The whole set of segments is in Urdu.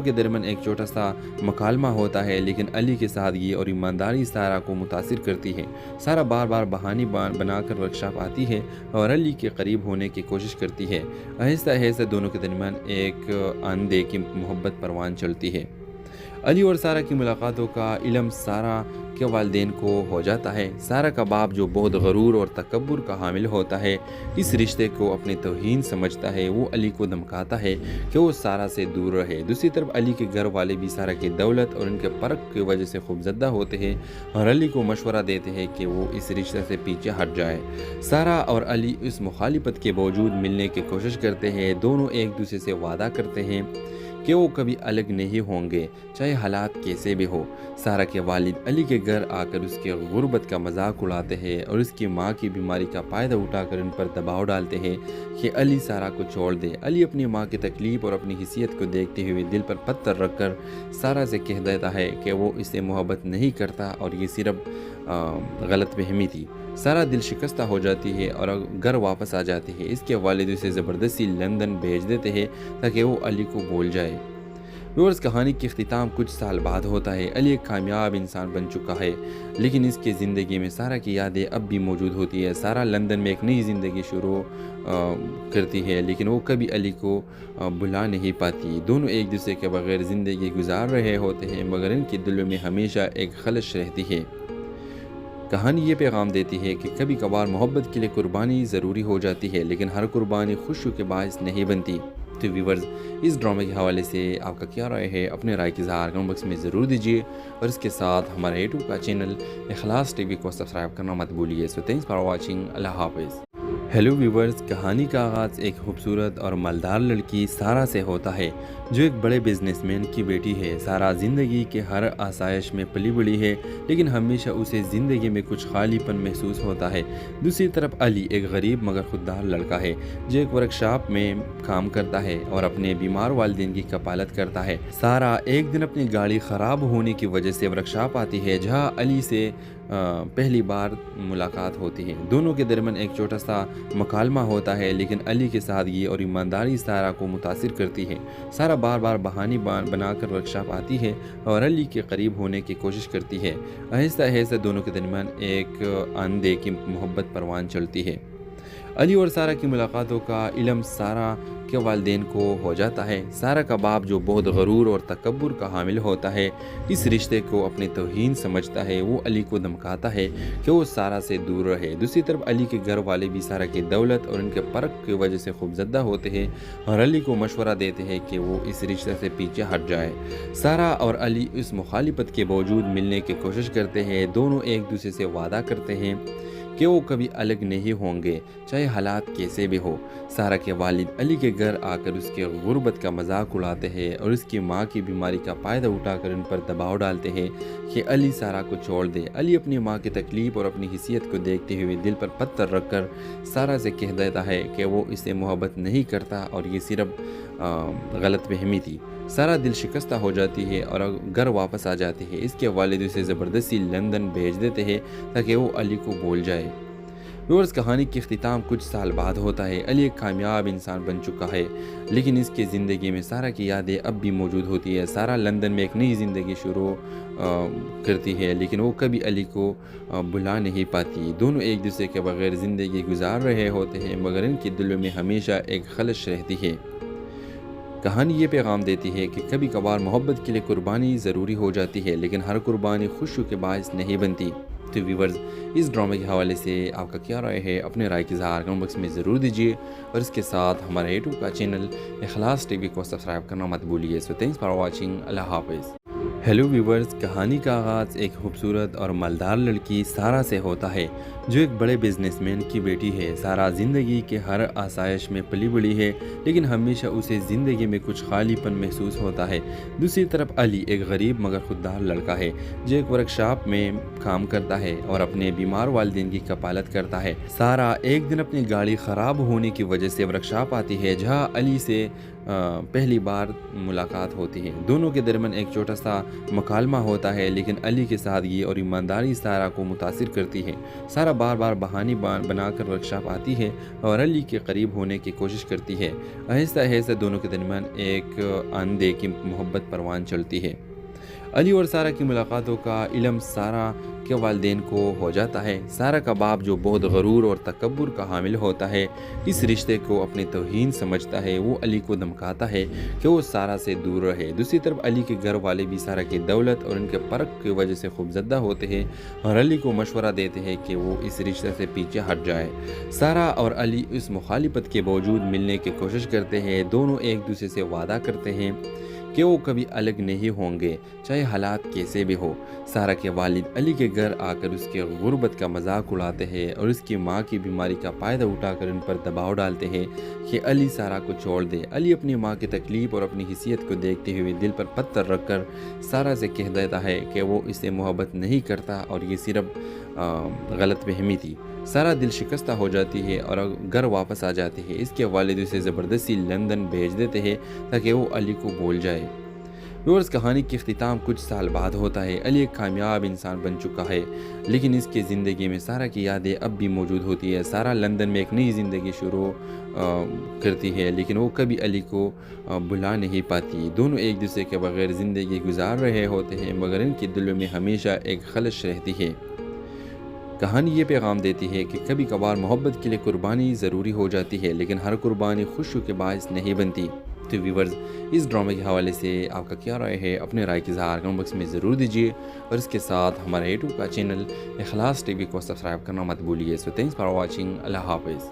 کے درمیان ایک چھوٹا سا مکالمہ ہوتا ہے، لیکن علی کی سادگی اور ایمانداری سارہ کو متاثر کرتی ہے۔ سارہ بار بار بہانے بنا کر ورکشاپ آتی ہے اور علی کے قریب ہونے کی کوشش کرتی ہے۔ آہستہ آہستہ دونوں کے درمیان ایک اندیکھی محبت پروان چلتی ہے۔ علی اور سارہ کی ملاقاتوں کا علم سارہ کے والدین کو ہو جاتا ہے۔ سارہ کا باپ، جو بہت غرور اور تکبر کا حامل ہوتا ہے، اس رشتے کو اپنی توہین سمجھتا ہے۔ وہ علی کو دھمکاتا ہے کہ وہ سارہ سے دور رہے۔ دوسری طرف علی کے گھر والے بھی سارہ کی دولت اور ان کے فرق کی وجہ سے خوب زدہ ہوتے ہیں اور علی کو مشورہ دیتے ہیں کہ وہ اس رشتے سے پیچھے ہٹ جائے۔ سارہ اور علی اس مخالفت کے باوجود ملنے کی کوشش کرتے ہیں۔ دونوں ایک دوسرے سے وعدہ کرتے ہیں کہ وہ کبھی الگ نہیں ہوں گے، چاہے حالات کیسے بھی ہو۔ سارہ کے والد علی کے گھر آ کر اس کی غربت کا مذاق اڑاتے ہیں اور اس کی ماں کی بیماری کا فائدہ اٹھا کر ان پر دباؤ ڈالتے ہیں کہ علی سارہ کو چھوڑ دے۔ علی اپنی ماں کی تکلیف اور اپنی حیثیت کو دیکھتے ہوئے دل پر پتھر رکھ کر سارہ سے کہہ دیتا ہے کہ وہ اسے محبت نہیں کرتا اور یہ صرف غلط فہمی تھی۔ سارہ دل شکستہ ہو جاتی ہے اور گھر واپس آ جاتی ہے۔ اس کے والد اسے زبردستی لندن بھیج دیتے ہیں تاکہ وہ علی کو بھول جائے۔ ویورز، کہانی کی اختتام کچھ سال بعد ہوتا ہے۔ علی ایک کامیاب انسان بن چکا ہے، لیکن اس کی زندگی میں سارہ کی یادیں اب بھی موجود ہوتی ہے۔ سارہ لندن میں ایک نئی زندگی شروع کرتی ہے، لیکن وہ کبھی علی کو بھلا نہیں پاتی۔ دونوں ایک دوسرے کے بغیر زندگی گزار رہے ہوتے ہیں، مگر ان کے دلوں میں ہمیشہ ایک خلش رہتی ہے۔ کہانی یہ پیغام دیتی ہے کہ کبھی کبھار محبت کے لیے قربانی ضروری ہو جاتی ہے، لیکن ہر قربانی خوشی کے باعث نہیں بنتی۔ تو ویورز، اس ڈرامے کے حوالے سے آپ کا کیا رائے ہے؟ اپنے رائے کی اظہار کمنٹ باکس میں ضرور دیجیے اور اس کے ساتھ ہمارے یوٹیوب کا چینل اخلاص ٹی وی کو سبسکرائب کرنا مت بھولیے۔ سو تھینکس فار واچنگ۔ اللہ حافظ۔ ہیلو ویورز، کہانی کا آغاز ایک خوبصورت اور مالدار لڑکی سارہ سے ہوتا ہے جو ایک بڑے بزنس مین کی بیٹی ہے۔ سارہ زندگی کے ہر آسائش میں پلی بڑھی ہے، لیکن ہمیشہ اسے زندگی میں کچھ خالی پن محسوس ہوتا ہے۔ دوسری طرف علی ایک غریب مگر خوددار لڑکا ہے جو ایک ورکشاپ میں کام کرتا ہے اور اپنے بیمار والدین کی کفالت کرتا ہے۔ سارہ ایک دن اپنی گاڑی خراب ہونے کی وجہ سے ورکشاپ آتی ہے جہاں علی سے پہلی بار ملاقات ہوتی ہے۔ دونوں کے درمیان ایک چھوٹا سا مکالمہ ہوتا ہے، لیکن علی کی سادگی اور ایمانداری سارہ کو متاثر کرتی ہے۔ سارہ بار بار بہانے بنا کر ورکشاپ آتی ہے اور علی کے قریب ہونے کی کوشش کرتی ہے۔ آہستہ آہستہ دونوں کے درمیان ایک اندیکھی محبت پروان چلتی ہے۔ علی اور سارہ کی ملاقاتوں کا علم سارہ کے والدین کو ہو جاتا ہے۔ سارہ کا باپ، جو بہت غرور اور تکبر کا حامل ہوتا ہے، اس رشتے کو اپنی توہین سمجھتا ہے۔ وہ علی کو دھمکاتا ہے کہ وہ سارہ سے دور رہے۔ دوسری طرف علی کے گھر والے بھی سارہ کی دولت اور ان کے فرق کی وجہ سے خوب زدہ ہوتے ہیں اور علی کو مشورہ دیتے ہیں کہ وہ اس رشتے سے پیچھے ہٹ جائے۔ سارہ اور علی اس مخالفت کے باوجود ملنے کی کوشش کرتے ہیں۔ دونوں ایک دوسرے سے وعدہ کرتے ہیں کہ وہ کبھی الگ نہیں ہوں گے، چاہے حالات کیسے بھی ہو۔ سارہ کے والد علی کے گھر آ کر اس کی غربت کا مذاق اڑاتے ہیں اور اس کی ماں کی بیماری کا فائدہ اٹھا کر ان پر دباؤ ڈالتے ہیں کہ علی سارہ کو چھوڑ دے۔ علی اپنی ماں کی تکلیف اور اپنی حیثیت کو دیکھتے ہوئے دل پر پتھر رکھ کر سارہ سے کہہ دیتا ہے کہ وہ اسے محبت نہیں کرتا اور یہ صرف غلط فہمی تھی۔ سارہ دل شکستہ ہو جاتی ہے اور گھر واپس آ جاتی ہے۔ اس کے والد اسے زبردستی لندن بھیج دیتے ہیں تاکہ وہ علی کو بھول جائے۔ ویورز، کہانی کی اختتام کچھ سال بعد ہوتا ہے۔ علی ایک کامیاب انسان بن چکا ہے، لیکن اس کی زندگی میں سارہ کی یادیں اب بھی موجود ہوتی ہے۔ سارہ لندن میں ایک نئی زندگی شروع کرتی ہے، لیکن وہ کبھی علی کو بھلا نہیں پاتی۔ دونوں ایک دوسرے کے بغیر زندگی گزار رہے ہوتے ہیں، مگر ان کے دلوں میں ہمیشہ ایک خلش رہتی ہے۔ کہانی یہ پیغام دیتی ہے کہ کبھی کبھار محبت کے لیے قربانی ضروری ہو جاتی ہے، لیکن ہر قربانی خوشی کے باعث نہیں بنتی۔ تو ویورز، اس ڈرامے کے حوالے سے آپ کا کیا رائے ہے؟ اپنے رائے کی اظہار کمنٹ باکس میں ضرور دیجیے اور اس کے ساتھ ہمارے یوٹیوب کا چینل اخلاص ٹی وی کو سبسکرائب کرنا مت بھولیے۔ سو تھینکس فار واچنگ۔ اللہ حافظ۔ ہیلو ویورز، کہانی کا آغاز ایک خوبصورت اور مالدار لڑکی سارہ سے ہوتا ہے جو ایک بڑے بزنس مین کی بیٹی ہے۔ سارہ زندگی کے ہر آسائش میں پلی بڑھی ہے، لیکن ہمیشہ اسے زندگی میں کچھ خالی پن محسوس ہوتا ہے۔ دوسری طرف علی ایک غریب مگر خوددار لڑکا ہے جو ایک ورکشاپ میں کام کرتا ہے اور اپنے بیمار والدین کی کفالت کرتا ہے۔ سارہ ایک دن اپنی گاڑی خراب ہونے کی وجہ سے ورکشاپ آتی ہے جہاں علی سے پہلی بار ملاقات ہوتی ہے۔ دونوں کے درمیان ایک چھوٹا سا مکالمہ ہوتا ہے، لیکن علی کی سادگی اور ایمانداری سارہ کو متاثر کرتی ہے۔ سارہ بار بار بہانے بنا کر ورکشاپ آتی ہے اور علی کے قریب ہونے کی کوشش کرتی ہے۔ آہستہ آہستہ دونوں کے درمیان ایک اندھیری محبت پروان چلتی ہے۔ علی اور سارہ کی ملاقاتوں کا علم سارہ کے والدین کو ہو جاتا ہے۔ سارہ کا باپ، جو بہت غرور اور تکبر کا حامل ہوتا ہے، اس رشتے کو اپنی توہین سمجھتا ہے۔ وہ علی کو دھمکاتا ہے کہ وہ سارہ سے دور رہے۔ دوسری طرف علی کے گھر والے بھی سارہ کی دولت اور ان کے فرق کی وجہ سے خوفزدہ ہوتے ہیں اور علی کو مشورہ دیتے ہیں کہ وہ اس رشتے سے پیچھے ہٹ جائے۔ سارہ اور علی اس مخالفت کے باوجود ملنے کی کوشش کرتے ہیں۔ دونوں ایک دوسرے سے وعدہ کرتے ہیں کہ وہ کبھی الگ نہیں ہوں گے، چاہے حالات کیسے بھی ہو۔ سارہ کے والد علی کے گھر آ کر اس کے غربت کا مذاق اڑاتے ہیں اور اس کی ماں کی بیماری کا فائدہ اٹھا کر ان پر دباؤ ڈالتے ہیں کہ علی سارہ کو چھوڑ دے۔ علی اپنی ماں کی تکلیف اور اپنی حیثیت کو دیکھتے ہوئے دل پر پتھر رکھ کر سارہ سے کہہ دیتا ہے کہ وہ اسے محبت نہیں کرتا اور یہ صرف غلط فہمی تھی۔ سارہ دل شکستہ ہو جاتی ہے اور گھر واپس آ جاتی ہے۔ اس کے والد اسے زبردستی لندن بھیج دیتے ہیں تاکہ وہ علی کو بھول جائے۔ ویورز، کہانی کی اختتام کچھ سال بعد ہوتا ہے۔ علی ایک کامیاب انسان بن چکا ہے، لیکن اس کی زندگی میں سارہ کی یادیں اب بھی موجود ہوتی ہے۔ سارہ لندن میں ایک نئی زندگی شروع کرتی ہے، لیکن وہ کبھی علی کو بھلا نہیں پاتی۔ دونوں ایک دوسرے کے بغیر زندگی گزار رہے ہوتے ہیں، مگر ان کے دلوں میں ہمیشہ ایک خلش رہتی ہے۔ کہانی یہ پیغام دیتی ہے کہ کبھی کبھار محبت کے لیے قربانی ضروری ہو جاتی ہے، لیکن ہر قربانی خوشی کے باعث نہیں بنتی۔ تو ویورز، اس ڈرامے کے حوالے سے آپ کا کیا رائے ہے؟ اپنے رائے کی اظہار کمنٹ باکس میں ضرور دیجیے اور اس کے ساتھ ہمارے یوٹیوب کا چینل اخلاص ٹی وی کو سبسکرائب کرنا مت بھولیے۔ سو تھینکس فار واچنگ۔ اللہ حافظ۔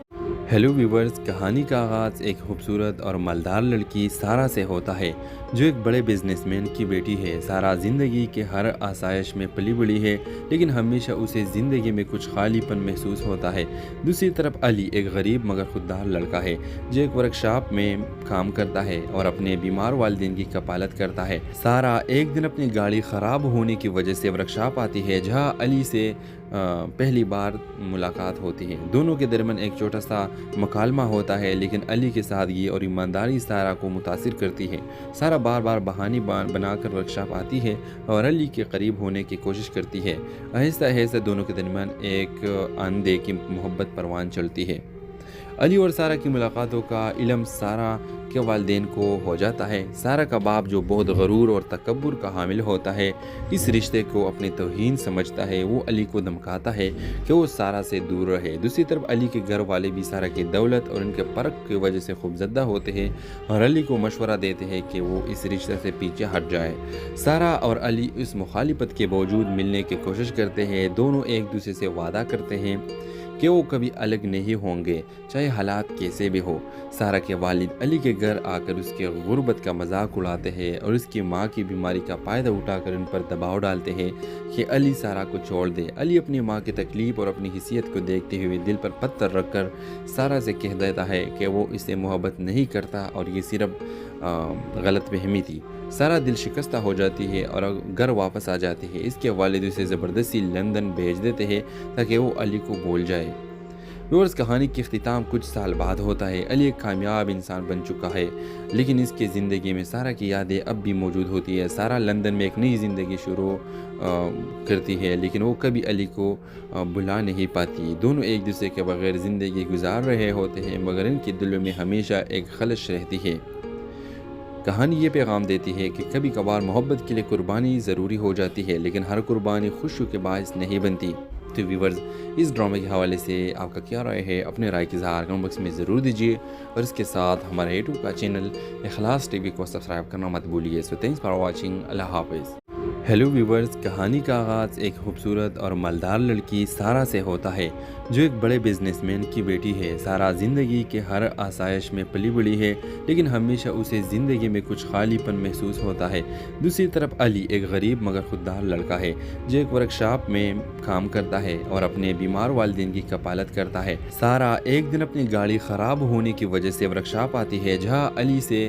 ہیلو ویورز، کہانی کا آغاز ایک خوبصورت اور مالدار لڑکی سارہ سے ہوتا ہے جو ایک بڑے بزنس مین کی بیٹی ہے۔ سارہ زندگی کے ہر آسائش میں پلی بڑھی ہے، لیکن ہمیشہ اسے زندگی میں کچھ خالی پن محسوس ہوتا ہے۔ دوسری طرف علی ایک غریب مگر خوددار لڑکا ہے جو ایک ورکشاپ میں کام کرتا ہے اور اپنے بیمار والدین کی کفالت کرتا ہے۔ سارہ ایک دن اپنی گاڑی خراب ہونے کی وجہ سے ورکشاپ آتی ہے جہاں علی سے پہلی بار ملاقات ہوتی ہے۔ دونوں کے درمیان ایک چھوٹا سا مکالمہ ہوتا ہے، لیکن علی کی سادگی اور ایمانداری سارہ کو متاثر کرتی ہے۔ سارہ بار بار بہانے بنا کر ورکشاپ آتی ہے اور علی کے قریب ہونے کی کوشش کرتی ہے۔ آہستہ آہستہ دونوں کے درمیان ایک اندھیری محبت پروان چلتی ہے۔ علی اور سارہ کی ملاقاتوں کا علم سارہ کے والدین کو ہو جاتا ہے۔ سارہ کا باپ، جو بہت غرور اور تکبر کا حامل ہوتا ہے، اس رشتے کو اپنی توہین سمجھتا ہے۔ وہ علی کو دھمکاتا ہے کہ وہ سارہ سے دور رہے۔ دوسری طرف علی کے گھر والے بھی سارہ کی دولت اور ان کے فرق کی وجہ سے خوفزدہ ہوتے ہیں اور علی کو مشورہ دیتے ہیں کہ وہ اس رشتے سے پیچھے ہٹ جائے۔ سارہ اور علی اس مخالفت کے باوجود ملنے کی کوشش کرتے ہیں۔ دونوں ایک دوسرے سے وعدہ کرتے ہیں کہ وہ کبھی الگ نہیں ہوں گے، چاہے حالات کیسے بھی ہو۔ سارہ کے والد علی کے گھر آ کر اس کے غربت کا مذاق اڑاتے ہیں اور اس کی ماں کی بیماری کا فائدہ اٹھا کر ان پر دباؤ ڈالتے ہیں کہ علی سارہ کو چھوڑ دے۔ علی اپنی ماں کی تکلیف اور اپنی حیثیت کو دیکھتے ہوئے دل پر پتھر رکھ کر سارہ سے کہہ دیتا ہے کہ وہ اسے محبت نہیں کرتا اور یہ صرف غلط فہمی تھی۔ سارہ دل شکستہ ہو جاتی ہے اور گھر واپس آ جاتی ہے۔ اس کے والد اسے زبردستی لندن بھیج دیتے ہیں تاکہ وہ علی کو بھول جائے۔ ویورز، کہانی کی اختتام کچھ سال بعد ہوتا ہے۔ علی ایک کامیاب انسان بن چکا ہے، لیکن اس کی زندگی میں سارہ کی یادیں اب بھی موجود ہوتی ہے۔ سارہ لندن میں ایک نئی زندگی شروع کرتی ہے، لیکن وہ کبھی علی کو بھلا نہیں پاتی۔ دونوں ایک دوسرے کے بغیر زندگی گزار رہے ہوتے ہیں، مگر ان کے دلوں میں ہمیشہ ایک خلش رہتی ہے۔ کہانی یہ پیغام دیتی ہے کہ کبھی کبھار محبت کے لیے قربانی ضروری ہو جاتی ہے، لیکن ہر قربانی خوشی کے باعث نہیں بنتی۔ تو ویورز، اس ڈرامے کے حوالے سے آپ کا کیا رائے ہے؟ اپنے رائے کی اظہار کمنٹ باکس میں ضرور دیجیے اور اس کے ساتھ ہمارے یوٹیوب کا چینل اخلاص ٹی وی کو سبسکرائب کرنا مت بھولیے۔ سو تھینکس فار واچنگ۔ اللہ حافظ۔ ہیلو ویورز، کہانی کا آغاز ایک خوبصورت اور مالدار لڑکی سارہ سے ہوتا ہے جو ایک بڑے بزنس مین کی بیٹی ہے۔ سارہ زندگی کے ہر آسائش میں پلی بڑھی ہے، لیکن ہمیشہ اسے زندگی میں کچھ خالی پن محسوس ہوتا ہے۔ دوسری طرف علی ایک غریب مگر خوددار لڑکا ہے جو ایک ورکشاپ میں کام کرتا ہے اور اپنے بیمار والدین کی کفالت کرتا ہے۔ سارہ ایک دن اپنی گاڑی خراب ہونے کی وجہ سے ورکشاپ آتی ہے جہاں علی سے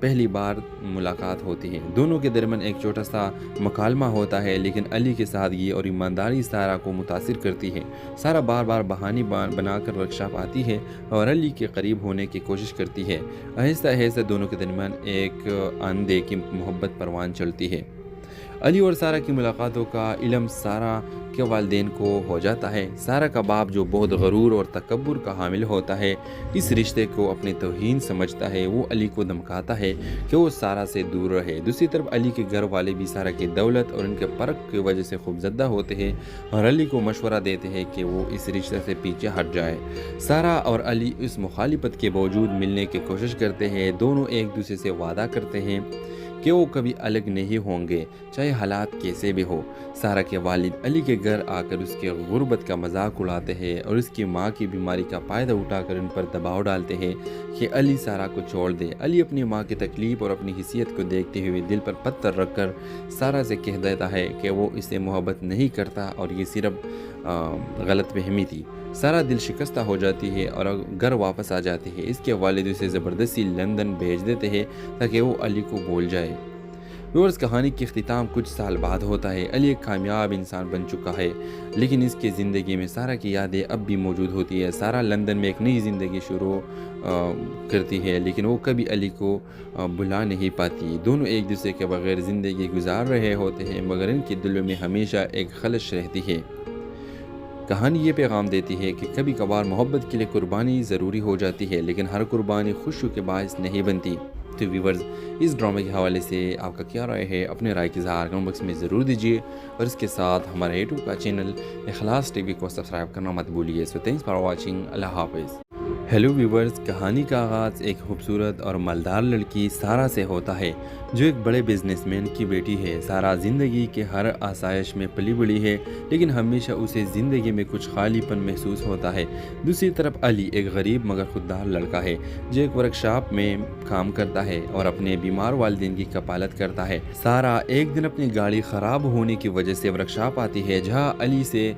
پہلی بار ملاقات ہوتی ہے۔ دونوں کے درمیان ایک چھوٹا سا مکالمہ ہوتا ہے، لیکن علی کی سادگی اور ایمانداری سارہ کو متاثر کرتی ہے۔ سارہ بار بار بہانے بنا کر ورکشاپ آتی ہے اور علی کے قریب ہونے کی کوشش کرتی ہے۔ آہستہ آہستہ دونوں کے درمیان ایک اندیکھی محبت پروان چلتی ہے۔ علی اور سارہ کی ملاقاتوں کا علم سارہ کے والدین کو ہو جاتا ہے۔ سارہ کا باپ جو بہت غرور اور تکبر کا حامل ہوتا ہے، اس رشتے کو اپنی توہین سمجھتا ہے۔ وہ علی کو دھمکاتا ہے کہ وہ سارہ سے دور رہے۔ دوسری طرف علی کے گھر والے بھی سارہ کی دولت اور ان کے فرق کی وجہ سے خوفزدہ ہوتے ہیں اور علی کو مشورہ دیتے ہیں کہ وہ اس رشتے سے پیچھے ہٹ جائے۔ سارہ اور علی اس مخالفت کے باوجود ملنے کی کوشش کرتے ہیں۔ دونوں ایک دوسرے سے وعدہ کرتے ہیں کہ وہ کبھی الگ نہیں ہوں گے، چاہے حالات کیسے بھی ہو۔ سارہ کے والد علی کے گھر آ کر اس کے غربت کا مذاق اڑاتے ہیں اور اس کی ماں کی بیماری کا فائدہ اٹھا کر ان پر دباؤ ڈالتے ہیں کہ علی سارہ کو چھوڑ دے۔ علی اپنی ماں کی تکلیف اور اپنی حیثیت کو دیکھتے ہوئے دل پر پتھر رکھ کر سارہ سے کہہ دیتا ہے کہ وہ اسے محبت نہیں کرتا اور یہ صرف غلط فہمی تھی۔ سارہ دل شکستہ ہو جاتی ہے اور گھر واپس آ جاتی ہے۔ اس کے والد اسے زبردستی لندن بھیج دیتے ہیں تاکہ وہ علی کو بھول جائے۔ ویورز، کہانی کی اختتام کچھ سال بعد ہوتا ہے۔ علی ایک کامیاب انسان بن چکا ہے، لیکن اس کی زندگی میں سارہ کی یادیں اب بھی موجود ہوتی ہے۔ سارہ لندن میں ایک نئی زندگی شروع کرتی ہے، لیکن وہ کبھی علی کو بھلا نہیں پاتی۔ دونوں ایک دوسرے کے بغیر زندگی گزار رہے ہوتے ہیں، مگر ان کے دلوں میں ہمیشہ ایک خلش رہتی ہے۔ کہانی یہ پیغام دیتی ہے کہ کبھی کبھار محبت کے لیے قربانی ضروری ہو جاتی ہے، لیکن ہر قربانی خوشی کے باعث نہیں بنتی۔ تو ویورز، اس ڈرامے کے حوالے سے آپ کا کیا رائے ہے؟ اپنے رائے کی اظہار کمنٹ باکس میں ضرور دیجیے اور اس کے ساتھ ہمارے یوٹیوب کا چینل اخلاص ٹی وی کو سبسکرائب کرنا مت بھولیے۔ سو تھینکس فار واچنگ۔ اللہ حافظ۔ ہیلو ویورز، کہانی کا آغاز ایک خوبصورت اور مالدار لڑکی سارہ سے ہوتا ہے جو ایک بڑے بزنس مین کی بیٹی ہے۔ سارہ زندگی کے ہر آسائش میں پلی بڑھی ہے، لیکن ہمیشہ اسے زندگی میں کچھ خالی پن محسوس ہوتا ہے۔ دوسری طرف علی ایک غریب مگر خوددار لڑکا ہے جو ایک ورکشاپ میں کام کرتا ہے اور اپنے بیمار والدین کی کفالت کرتا ہے۔ سارہ ایک دن اپنی گاڑی خراب ہونے کی وجہ سے ورکشاپ آتی ہے جہاں علی سے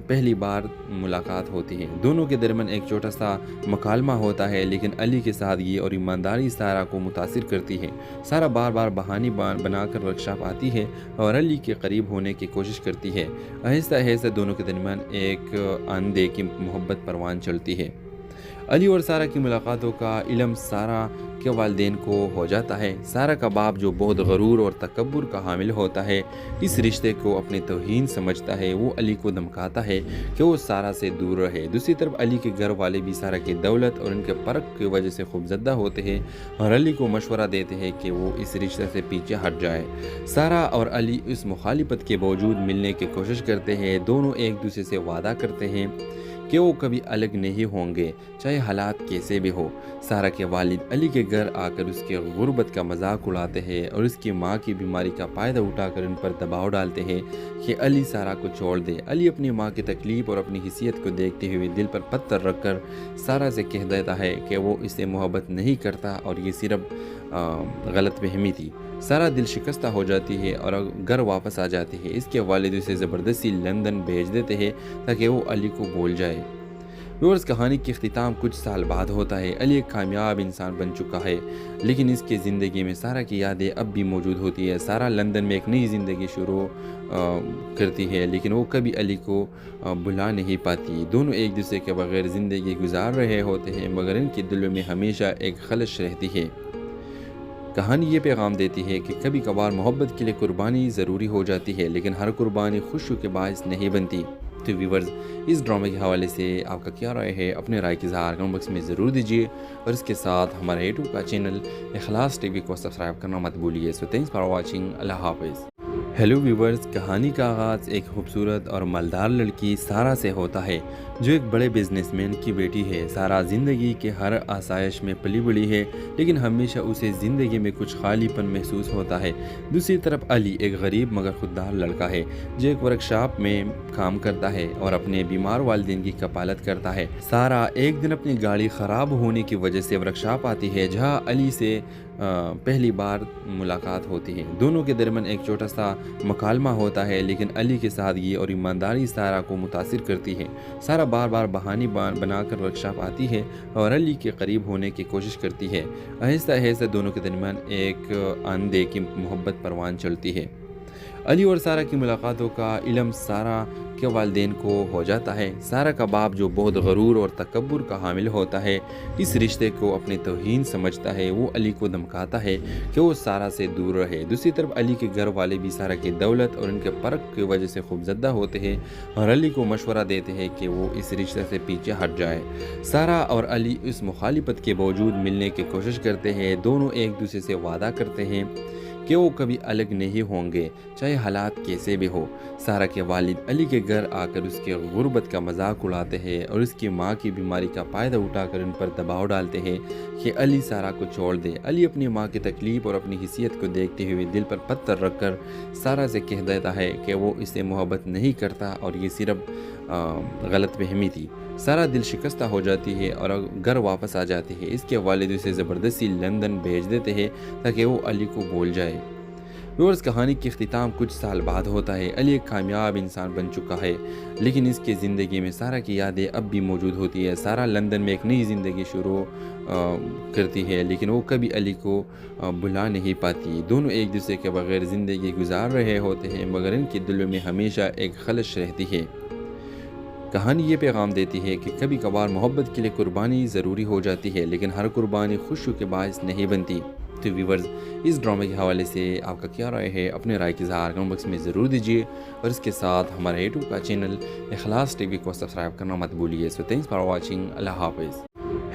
پہلی بار ملاقات ہوتی ہے۔ دونوں کے درمیان ایک چھوٹا سا مکالمہ ہوتا ہے، لیکن علی کی سادگی اور ایمانداری سارہ کو متاثر کرتی ہے۔ سارہ بار بار بہانے بنا کر ورکشاپ آتی ہے اور علی کے قریب ہونے کی کوشش کرتی ہے۔ آہستہ آہستہ دونوں کے درمیان ایک اندیکھی محبت پروان چلتی ہے۔ علی اور سارہ کی ملاقاتوں کا علم سارہ کے والدین کو ہو جاتا ہے۔ سارہ کا باپ جو بہت غرور اور تکبر کا حامل ہوتا ہے، اس رشتے کو اپنی توہین سمجھتا ہے۔ وہ علی کو دھمکاتا ہے کہ وہ سارہ سے دور رہے۔ دوسری طرف علی کے گھر والے بھی سارہ کی دولت اور ان کے فرق کی وجہ سے خوفزدہ ہوتے ہیں اور علی کو مشورہ دیتے ہیں کہ وہ اس رشتے سے پیچھے ہٹ جائے۔ سارہ اور علی اس مخالفت کے باوجود ملنے کی کوشش کرتے ہیں۔ دونوں ایک دوسرے سے وعدہ کرتے ہیں کہ وہ کبھی الگ نہیں ہوں گے، چاہے حالات کیسے بھی ہو۔ سارہ کے والد علی کے گھر آ کر اس کے غربت کا مذاق اڑاتے ہیں اور اس کی ماں کی بیماری کا فائدہ اٹھا کر ان پر دباؤ ڈالتے ہیں کہ علی سارہ کو چھوڑ دے۔ علی اپنی ماں کی تکلیف اور اپنی حیثیت کو دیکھتے ہوئے دل پر پتھر رکھ کر سارہ سے کہہ دیتا ہے کہ وہ اسے محبت نہیں کرتا اور یہ صرف غلط فہمی تھی۔ سارہ دل شکستہ ہو جاتی ہے اور گھر واپس آ جاتی ہے۔ اس کے والد اسے زبردستی لندن بھیج دیتے ہیں تاکہ وہ علی کو بھول جائے۔ ویورز، کہانی کی اختتام کچھ سال بعد ہوتا ہے۔ علی ایک کامیاب انسان بن چکا ہے، لیکن اس کی زندگی میں سارہ کی یادیں اب بھی موجود ہوتی ہے۔ سارہ لندن میں ایک نئی زندگی شروع کرتی ہے، لیکن وہ کبھی علی کو بھلا نہیں پاتی۔ دونوں ایک دوسرے کے بغیر زندگی گزار رہے ہوتے ہیں، مگر ان کے دلوں میں ہمیشہ ایک خلش رہتی ہے۔ کہانی یہ پیغام دیتی ہے کہ کبھی کبھار محبت کے لیے قربانی ضروری ہو جاتی ہے، لیکن ہر قربانی خوشی کے باعث نہیں بنتی۔ تو ویورز، اس ڈرامے کے حوالے سے آپ کا کیا رائے ہے؟ اپنے رائے کی اظہار کمنٹ باکس میں ضرور دیجیے اور اس کے ساتھ ہمارے یوٹیوب کا چینل اخلاص ٹی وی کو سبسکرائب کرنا مت بھولیے۔ سو تھینکس فار واچنگ۔ اللہ حافظ۔ ہیلو ویورز، کہانی کا آغاز ایک خوبصورت اور مالدار لڑکی سارہ سے ہوتا ہے جو ایک بڑے بزنس مین کی بیٹی ہے۔ سارہ زندگی کے ہر آسائش میں پلی بڑھی ہے، لیکن ہمیشہ اسے زندگی میں کچھ خالی پن محسوس ہوتا ہے۔ دوسری طرف علی ایک غریب مگر خوددار لڑکا ہے جو ایک ورکشاپ میں کام کرتا ہے اور اپنے بیمار والدین کی کفالت کرتا ہے۔ سارہ ایک دن اپنی گاڑی خراب ہونے کی وجہ سے ورکشاپ آتی ہے جہاں علی سے پہلی بار ملاقات ہوتی ہے۔ دونوں کے درمیان ایک چھوٹا سا مکالمہ ہوتا ہے، لیکن علی کی سادگی اور ایمانداری سارہ کو متاثر کرتی ہے۔ سارہ بار بار بہانے بنا کر ورکشاپ آتی ہے اور علی کے قریب ہونے کی کوشش کرتی ہے۔ آہستہ آہستہ دونوں کے درمیان ایک اندیکھی محبت پروان چلتی ہے۔ علی اور سارہ کی ملاقاتوں کا علم سارہ کے والدین کو ہو جاتا ہے۔ سارہ کا باپ، جو بہت غرور اور تکبر کا حامل ہوتا ہے، اس رشتے کو اپنی توہین سمجھتا ہے۔ وہ علی کو دھمکاتا ہے کہ وہ سارہ سے دور رہے۔ دوسری طرف علی کے گھر والے بھی سارہ کی دولت اور ان کے فرق کی وجہ سے خوفزدہ ہوتے ہیں اور علی کو مشورہ دیتے ہیں کہ وہ اس رشتے سے پیچھے ہٹ جائے۔ سارہ اور علی اس مخالفت کے باوجود ملنے کی کوشش کرتے ہیں۔ دونوں ایک دوسرے سے وعدہ کرتے ہیں کہ وہ کبھی الگ نہیں ہوں گے، چاہے حالات کیسے بھی ہو۔ سارہ کے والد علی کے گھر آ کر اس کے غربت کا مذاق اڑاتے ہیں اور اس کی ماں کی بیماری کا فائدہ اٹھا کر ان پر دباؤ ڈالتے ہیں کہ علی سارہ کو چھوڑ دے۔ علی اپنی ماں کی تکلیف اور اپنی حیثیت کو دیکھتے ہوئے دل پر پتھر رکھ کر سارہ سے کہہ دیتا ہے کہ وہ اسے محبت نہیں کرتا اور یہ صرف غلط فہمی تھی۔ سارہ دل شکستہ ہو جاتی ہے اور گھر واپس آ جاتی ہے۔ اس کے والد اسے زبردستی لندن بھیج دیتے ہیں تاکہ وہ علی کو بھول جائے۔ ویورز، کہانی کی اختتام کچھ سال بعد ہوتا ہے۔ علی ایک کامیاب انسان بن چکا ہے، لیکن اس کی زندگی میں سارہ کی یادیں اب بھی موجود ہوتی ہے۔ سارہ لندن میں ایک نئی زندگی شروع کرتی ہے، لیکن وہ کبھی علی کو بھلا نہیں پاتی۔ دونوں ایک دوسرے کے بغیر زندگی گزار رہے ہوتے ہیں، مگر ان کے دلوں میں ہمیشہ ایک خلش رہتی ہے۔ کہانی یہ پیغام دیتی ہے کہ کبھی کبھار محبت کے لیے قربانی ضروری ہو جاتی ہے، لیکن ہر قربانی خوشی کے باعث نہیں بنتی۔ تو ویورز، اس ڈرامے کے حوالے سے آپ کا کیا رائے ہے؟ اپنے رائے کی اظہار کمنٹ باکس میں ضرور دیجیے اور اس کے ساتھ ہمارے یوٹیوب کا چینل اخلاص ٹی وی کو سبسکرائب کرنا مت بھولیے۔ سو تھینکس فار واچنگ۔ اللہ حافظ۔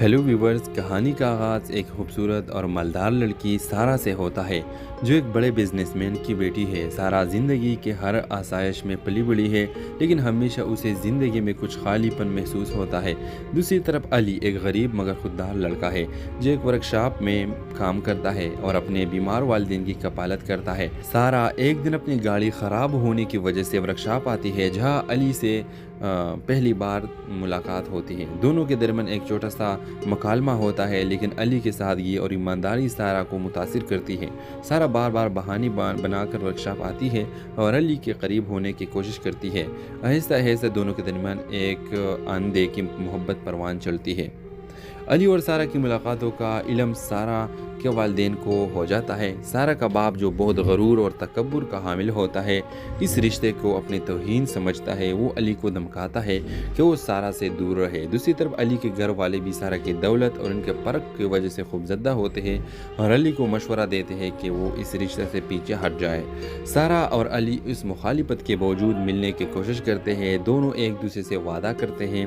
ہیلو ویورز، کہانی کا آغاز ایک خوبصورت اور مالدار لڑکی سارہ سے ہوتا ہے جو ایک بڑے بزنس مین کی بیٹی ہے۔ سارہ زندگی کے ہر آسائش میں پلی بڑھی ہے، لیکن ہمیشہ اسے زندگی میں کچھ خالی پن محسوس ہوتا ہے۔ دوسری طرف علی ایک غریب مگر خوددار لڑکا ہے جو ایک ورکشاپ میں کام کرتا ہے اور اپنے بیمار والدین کی کفالت کرتا ہے۔ سارہ ایک دن اپنی گاڑی خراب ہونے کی وجہ سے ورکشاپ آتی ہے جہاں علی سے پہلی بار ملاقات ہوتی ہے۔ دونوں کے درمیان ایک چھوٹا سا مکالمہ ہوتا ہے، لیکن علی کی سادگی اور ایمانداری سارہ کو متاثر کرتی ہے۔ سارہ بار بار بہانے بنا کر ورکشاپ آتی ہے اور علی کے قریب ہونے کی کوشش کرتی ہے۔ آہستہ آہستہ دونوں کے درمیان ایک اندیکھی محبت پروان چلتی ہے۔ علی اور سارہ کی ملاقاتوں کا علم سارہ کے والدین کو ہو جاتا ہے۔ سارہ کا باپ، جو بہت غرور اور تکبر کا حامل ہوتا ہے، اس رشتے کو اپنی توہین سمجھتا ہے۔ وہ علی کو دھمکاتا ہے کہ وہ سارہ سے دور رہے۔ دوسری طرف علی کے گھر والے بھی سارہ کی دولت اور ان کے فرق کی وجہ سے خوفزدہ ہوتے ہیں اور علی کو مشورہ دیتے ہیں کہ وہ اس رشتے سے پیچھے ہٹ جائے۔ سارہ اور علی اس مخالفت کے باوجود ملنے کی کوشش کرتے ہیں۔ دونوں ایک دوسرے سے وعدہ کرتے ہیں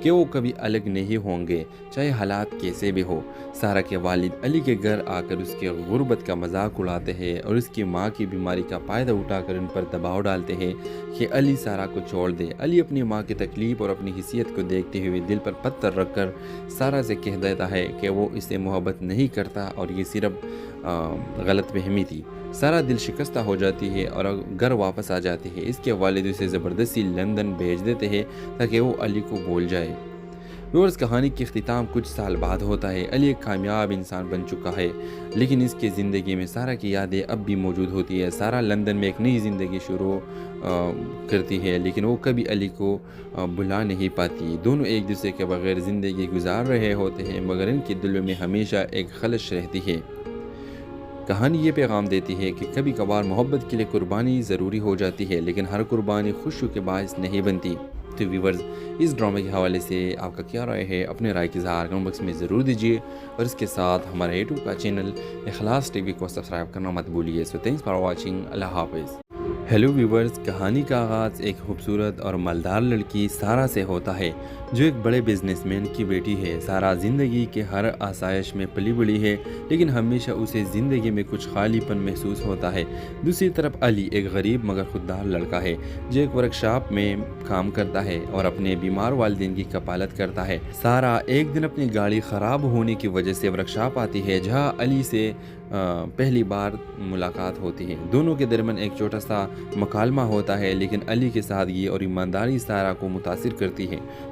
کہ وہ کبھی الگ نہیں ہوں گے، چاہے حالات کیسے بھی ہو۔ سارہ کے والد علی کے گھر آ کر اس کے غربت کا مذاق اڑاتے ہیں اور اس کی ماں کی بیماری کا فائدہ اٹھا کر ان پر دباؤ ڈالتے ہیں کہ علی سارہ کو چھوڑ دے۔ علی اپنی ماں کی تکلیف اور اپنی حیثیت کو دیکھتے ہوئے دل پر پتھر رکھ کر سارہ سے کہہ دیتا ہے کہ وہ اسے محبت نہیں کرتا اور یہ صرف غلط فہمی تھی۔ سارہ دل شکستہ ہو جاتی ہے اور گھر واپس آ جاتی ہے۔ اس کے والد اسے زبردستی لندن بھیج دیتے ہیں تاکہ وہ علی کو بھول جائے۔ ویورز، کہانی کی اختتام کچھ سال بعد ہوتا ہے۔ علی ایک کامیاب انسان بن چکا ہے، لیکن اس کی زندگی میں سارہ کی یادیں اب بھی موجود ہوتی ہے۔ سارہ لندن میں ایک نئی زندگی شروع کرتی ہے، لیکن وہ کبھی علی کو بھلا نہیں پاتی۔ دونوں ایک دوسرے کے بغیر زندگی گزار رہے ہوتے ہیں، مگر ان کے دلوں میں ہمیشہ ایک خلش رہتی ہے۔ کہانی یہ پیغام دیتی ہے کہ کبھی کبھار محبت کے لیے قربانی ضروری ہو جاتی ہے، لیکن ہر قربانی خوشی کے باعث نہیں بنتی۔ تو ویورز، اس ڈرامے کے حوالے سے آپ کا کیا رائے ہے؟ اپنے رائے کی اظہار کمنٹ باکس میں ضرور دیجیے اور اس کے ساتھ ہمارے یوٹیوب کا چینل اخلاص ٹی وی کو سبسکرائب کرنا مت بھولیے۔ سو تھینکس فار واچنگ۔ اللہ حافظ۔ ہیلو ویورز، کہانی کا آغاز ایک خوبصورت اور مالدار لڑکی سارہ سے ہوتا ہے جو ایک بڑے بزنس مین کی بیٹی ہے۔ سارہ زندگی کے ہر آسائش میں پلی بڑھی ہے، لیکن ہمیشہ اسے زندگی میں کچھ خالی پن محسوس ہوتا ہے۔ دوسری طرف علی ایک غریب مگر خوددار لڑکا ہے جو ایک ورکشاپ میں کام کرتا ہے اور اپنے بیمار والدین کی کفالت کرتا ہے۔ سارہ ایک دن اپنی گاڑی خراب ہونے کی وجہ سے ورکشاپ آتی ہے جہاں علی سے پہلی بار ملاقات ہوتی ہے۔ دونوں کے درمیان ایک چھوٹا سا مکالمہ ہوتا ہے، لیکن علی کی سادگی اور ایمانداری سارہ کو متاثر کرتی ہے۔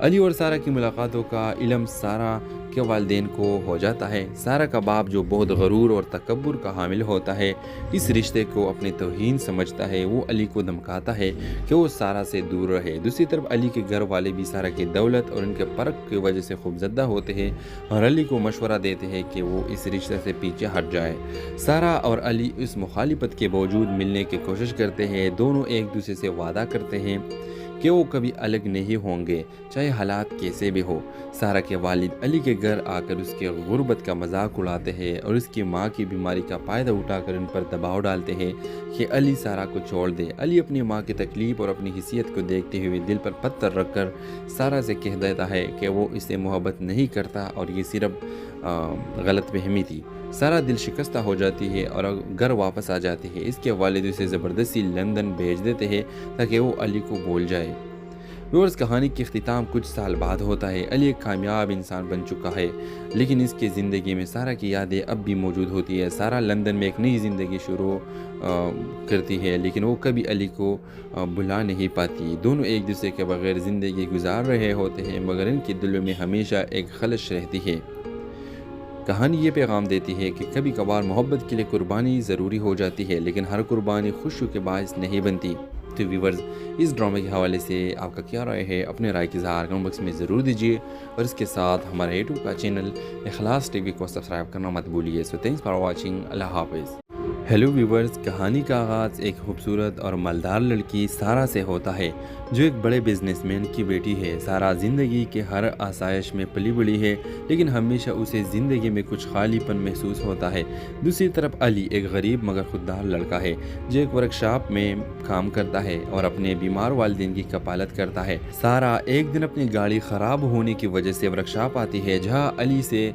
علی اور سارہ کی ملاقاتوں کا علم سارہ کے والدین کو ہو جاتا ہے۔ سارہ کا باپ جو بہت غرور اور تکبر کا حامل ہوتا ہے، اس رشتے کو اپنی توہین سمجھتا ہے۔ وہ علی کو دھمکاتا ہے کہ وہ سارہ سے دور رہے۔ دوسری طرف علی کے گھر والے بھی سارہ کی دولت اور ان کے فرق کی وجہ سے خوب زدہ ہوتے ہیں اور علی کو مشورہ دیتے ہیں کہ وہ اس رشتے سے پیچھے ہٹ جائے۔ سارہ اور علی اس مخالفت کے باوجود ملنے کی کوشش کرتے ہیں۔ دونوں ایک دوسرے سے وعدہ کرتے ہیں کہ وہ کبھی الگ نہیں ہوں گے، چاہے حالات کیسے بھی ہو۔ سارہ کے والد علی کے گھر آ کر اس کی غربت کا مذاق اڑاتے ہیں اور اس کی ماں کی بیماری کا فائدہ اٹھا کر ان پر دباؤ ڈالتے ہیں کہ علی سارہ کو چھوڑ دے۔ علی اپنی ماں کی تکلیف اور اپنی حیثیت کو دیکھتے ہوئے دل پر پتھر رکھ کر سارہ سے کہہ دیتا ہے کہ وہ اسے محبت نہیں کرتا اور یہ صرف غلط فہمی تھی۔ سارہ دل شکستہ ہو جاتی ہے اور گھر واپس آ جاتی ہے۔ اس کے والد اسے زبردستی لندن بھیج دیتے ہیں تاکہ وہ علی کو بھول جائے۔ ویورز، کہانی کی اختتام کچھ سال بعد ہوتا ہے۔ علی ایک کامیاب انسان بن چکا ہے، لیکن اس کی زندگی میں سارہ کی یادیں اب بھی موجود ہوتی ہے۔ سارہ لندن میں ایک نئی زندگی شروع کرتی ہے، لیکن وہ کبھی علی کو بھلا نہیں پاتی۔ دونوں ایک دوسرے کے بغیر زندگی گزار رہے ہوتے ہیں، مگر ان کے دلوں میں ہمیشہ ایک خلش رہتی ہے۔ کہانی یہ پیغام دیتی ہے کہ کبھی کبھار محبت کے لیے قربانی ضروری ہو جاتی ہے، لیکن ہر قربانی خوشی کے باعث نہیں بنتی۔ تو ویورز، اس ڈرامے کے حوالے سے آپ کا کیا رائے ہے؟ اپنے رائے کی اظہار کمنٹ باکس میں ضرور دیجیے اور اس کے ساتھ ہمارے یوٹیوب کا چینل اخلاص ٹی وی کو سبسکرائب کرنا مت بھولیے۔ سو تھینکس فار واچنگ۔ اللہ حافظ۔ ہیلو ویورز، کہانی کا آغاز ایک خوبصورت اور مالدار لڑکی سارہ سے ہوتا ہے جو ایک بڑے بزنس مین کی بیٹی ہے۔ سارہ زندگی کے ہر آسائش میں پلی بڑھی ہے، لیکن ہمیشہ اسے زندگی میں کچھ خالی پن محسوس ہوتا ہے۔ دوسری طرف علی ایک غریب مگر خوددار لڑکا ہے جو ایک ورکشاپ میں کام کرتا ہے اور اپنے بیمار والدین کی کفالت کرتا ہے۔ سارہ ایک دن اپنی گاڑی خراب ہونے کی وجہ سے ورکشاپ آتی ہے جہاں علی سے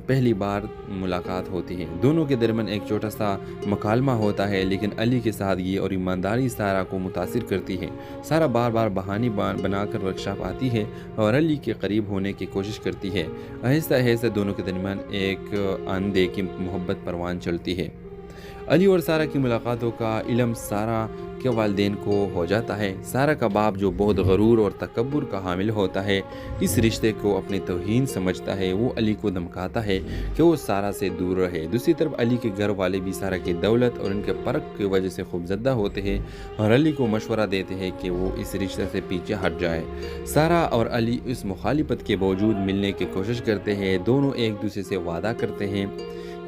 پہلی بار ملاقات ہوتی ہے۔ دونوں کے درمیان ایک چھوٹا سا مکالمہ ہوتا ہے، لیکن علی کی سادگی اور ایمانداری سارہ کو متاثر کرتی ہے۔ سارہ بار بار بہانے بنا کر ورکشاپ آتی ہے اور علی کے قریب ہونے کی کوشش کرتی ہے۔ آہستہ آہستہ دونوں کے درمیان ایک اندیکھی محبت پروان چلتی ہے۔ علی اور سارہ کی ملاقاتوں کا علم سارہ کے والدین کو ہو جاتا ہے۔ سارہ کا باپ جو بہت غرور اور تکبر کا حامل ہوتا ہے، اس رشتے کو اپنی توہین سمجھتا ہے۔ وہ علی کو دھمکاتا ہے کہ وہ سارہ سے دور رہے۔ دوسری طرف علی کے گھر والے بھی سارہ کی دولت اور ان کے فرق کی وجہ سے خوب زدہ ہوتے ہیں اور علی کو مشورہ دیتے ہیں کہ وہ اس رشتے سے پیچھے ہٹ جائے۔ سارہ اور علی اس مخالفت کے باوجود ملنے کی کوشش کرتے ہیں۔ دونوں ایک دوسرے سے وعدہ کرتے ہیں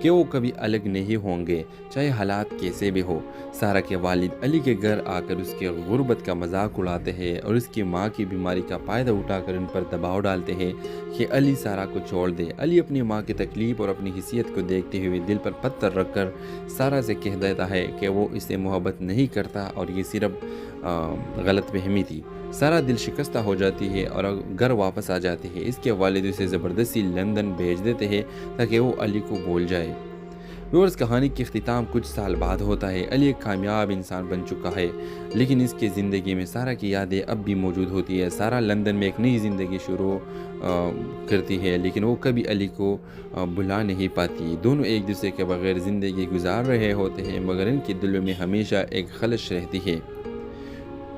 کہ وہ کبھی الگ نہیں ہوں گے، چاہے حالات کیسے بھی ہو۔ سارہ کے والد علی کے گھر آ کر اس کی غربت کا مذاق اڑاتے ہیں اور اس کی ماں کی بیماری کا فائدہ اٹھا کر ان پر دباؤ ڈالتے ہیں کہ علی سارہ کو چھوڑ دے۔ علی اپنی ماں کی تکلیف اور اپنی حیثیت کو دیکھتے ہوئے دل پر پتھر رکھ کر سارہ سے کہہ دیتا ہے کہ وہ اسے محبت نہیں کرتا اور یہ صرف غلط فہمی تھی۔ سارہ دل شکستہ ہو جاتی ہے اور گھر واپس آ جاتی ہے۔ اس کے والد اسے زبردستی لندن بھیج دیتے ہیں تاکہ وہ علی کو بھول جائے۔ ویورز، کہانی کی اختتام کچھ سال بعد ہوتا ہے۔ علی ایک کامیاب انسان بن چکا ہے، لیکن اس کی زندگی میں سارہ کی یادیں اب بھی موجود ہوتی ہے۔ سارہ لندن میں ایک نئی زندگی شروع کرتی ہے، لیکن وہ کبھی علی کو بھلا نہیں پاتی۔ دونوں ایک دوسرے کے بغیر زندگی گزار رہے ہوتے ہیں، مگر ان کے دلوں میں ہمیشہ ایک خلش رہتی ہے۔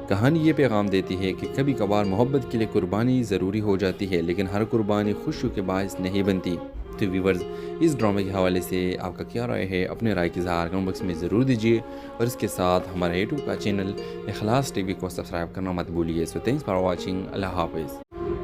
کہانی یہ پیغام دیتی ہے کہ کبھی کبھار محبت کے لیے قربانی ضروری ہو جاتی ہے، لیکن ہر قربانی خوشی کے باعث نہیں بنتی۔ تو ویورز، اس ڈرامے کے حوالے سے آپ کا کیا رائے ہے؟ اپنے رائے کی اظہار کمنٹ باکس میں ضرور دیجیے اور اس کے ساتھ ہمارے یوٹیوب کا چینل اخلاص ٹی وی کو سبسکرائب کرنا مت بھولیے۔ سو تھینکس فار واچنگ۔ اللہ حافظ۔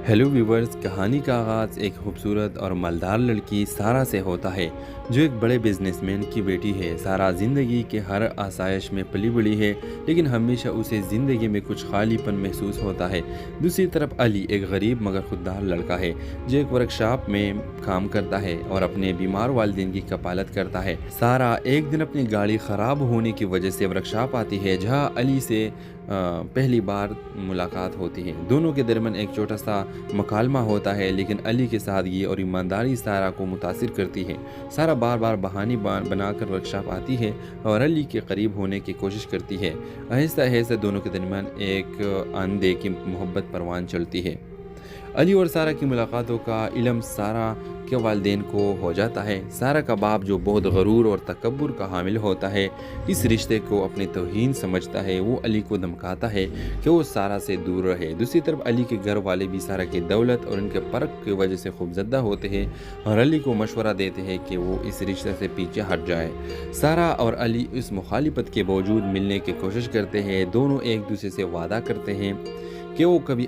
ہیلو ویورز، کہانی کا آغاز ایک خوبصورت اور مالدار لڑکی سارہ سے ہوتا ہے جو ایک بڑے بزنس مین کی بیٹی ہے۔ سارہ زندگی کے ہر آسائش میں پلی بڑھی ہے، لیکن ہمیشہ اسے زندگی میں کچھ خالی پن محسوس ہوتا ہے۔ دوسری طرف علی ایک غریب مگر خوددار لڑکا ہے جو ایک ورکشاپ میں کام کرتا ہے اور اپنے بیمار والدین کی کفالت کرتا ہے۔ سارہ ایک دن اپنی گاڑی خراب ہونے کی وجہ سے ورکشاپ آتی ہے جہاں علی سے پہلی بار ملاقات ہوتی ہے۔ دونوں کے درمیان ایک چھوٹا سا مکالمہ ہوتا ہے، لیکن علی کی سادگی اور ایمانداری سارہ کو متاثر کرتی ہے۔ سارہ بار بار بہانے بنا کر ورکشاپ آتی ہے اور علی کے قریب ہونے کی کوشش کرتی ہے۔ آہستہ آہستہ دونوں کے درمیان ایک اندیکھی محبت پروان چلتی ہے۔ علی اور سارہ کی ملاقاتوں کا علم سارہ کے والدین کو ہو جاتا ہے۔ سارہ کا باپ جو بہت غرور اور تکبر کا حامل ہوتا ہے، اس رشتے کو اپنی توہین سمجھتا ہے۔ وہ علی کو دھمکاتا ہے کہ وہ سارہ سے دور رہے۔ دوسری طرف علی کے گھر والے بھی سارہ کی دولت اور ان کے فرق کی وجہ سے خوفزدہ ہوتے ہیں اور علی کو مشورہ دیتے ہیں کہ وہ اس رشتے سے پیچھے ہٹ جائے۔ سارہ اور علی اس مخالفت کے باوجود ملنے کی کوشش کرتے ہیں۔ دونوں ایک دوسرے سے وعدہ کرتے ہیں کہ وہ کبھی